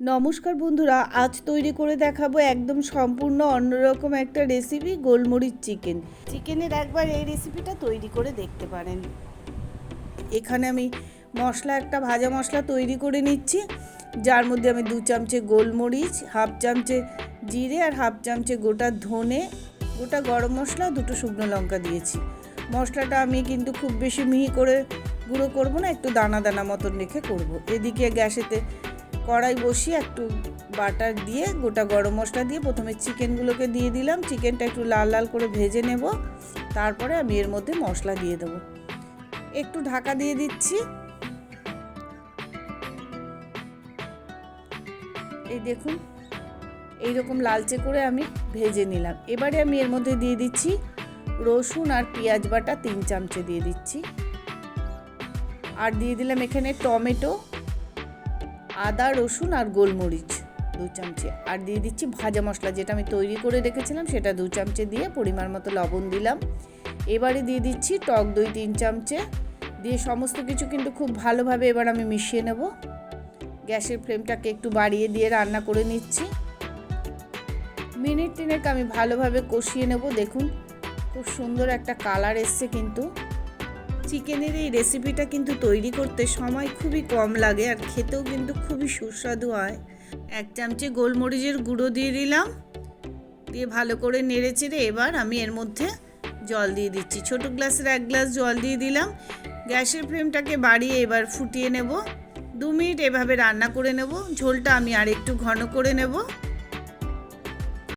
নমস্কার বন্ধুরা, আজ তৈরি করে দেখাবো একদম সম্পূর্ণ অন্যরকম একটা রেসিপি, গোলমরিচ চিকেন। চিকেনের একবার এই রেসিপিটা তৈরি করে দেখতে পারেন। এখানে আমি একটা ভাজা মশলা তৈরি করে নিচ্ছি, যার মধ্যে আমি 2 চামচে গোলমরিচ, হাফ চামচে জিরে আর হাফ চামচে গোটা ধনে, গোটা গরম মশলা, 2টো শুকনো লঙ্কা দিয়েছি। মশলাটা আমি কিন্তু খুব বেশি মিহি করে গুঁড়ো করব না, একটু দানা দানা মতন রেখে করব। এদিকে গ্যাসেতে কড়াই বসিয়ে একটু বাটার দিয়ে গোটা গরম মশলা দিয়ে প্রথমে চিকেনগুলোকে দিয়ে দিলাম। চিকেনটা একটু লাল লাল করে ভেজে নেব, তারপরে আমি এর মধ্যে মশলা দিয়ে দেবো। একটু ঢাকা দিয়ে দিচ্ছি। এই দেখুন, এইরকম লালচে করে আমি ভেজে নিলাম। এবারে আমি এর মধ্যে দিয়ে দিচ্ছি রসুন আর পেঁয়াজ বাটা 3 চামচে দিয়ে দিচ্ছি, আর দিয়ে দিলাম এখানে টমেটো, আদা, রসুন আর গোলমরিচ 2 চামচে, আর দিয়ে দিচ্ছি ভাজা মশলা যেটা আমি তৈরি করে রেখেছিলাম সেটা 2 চামচে দিয়ে পরিমাণ মতো লবণ দিলাম। এবারে দিয়ে দিচ্ছি টক দই 3 চামচে দিয়ে সমস্ত কিছু কিন্তু খুব ভালোভাবে এবার আমি মিশিয়ে নেব। গ্যাসের ফ্লেমটাকে একটু বাড়িয়ে দিয়ে রান্না করে নিচ্ছি। মিনিট 3 আমি ভালোভাবে কষিয়ে নেব। দেখুন খুব সুন্দর একটা কালার এসছে। কিন্তু চিকেনের এই রেসিপিটা কিন্তু তৈরি করতে সময় খুবই কম লাগে আর খেতেও কিন্তু খুবই সুস্বাদু হয়। 1 চামচে গোলমরিচের গুঁড়ো দিয়ে দিলাম, দিয়ে ভালো করে নেড়ে চেড়ে এবার আমি এর মধ্যে জল দিয়ে দিচ্ছি। ছোট গ্লাসের 1 গ্লাস জল দিয়ে দিলাম। গ্যাসের ফ্লেমটাকে বাড়িয়ে এবার ফুটিয়ে নেব। 2 মিনিট এভাবে রান্না করে নেব। ঝোলটা আমি আর একটু ঘন করে নেব।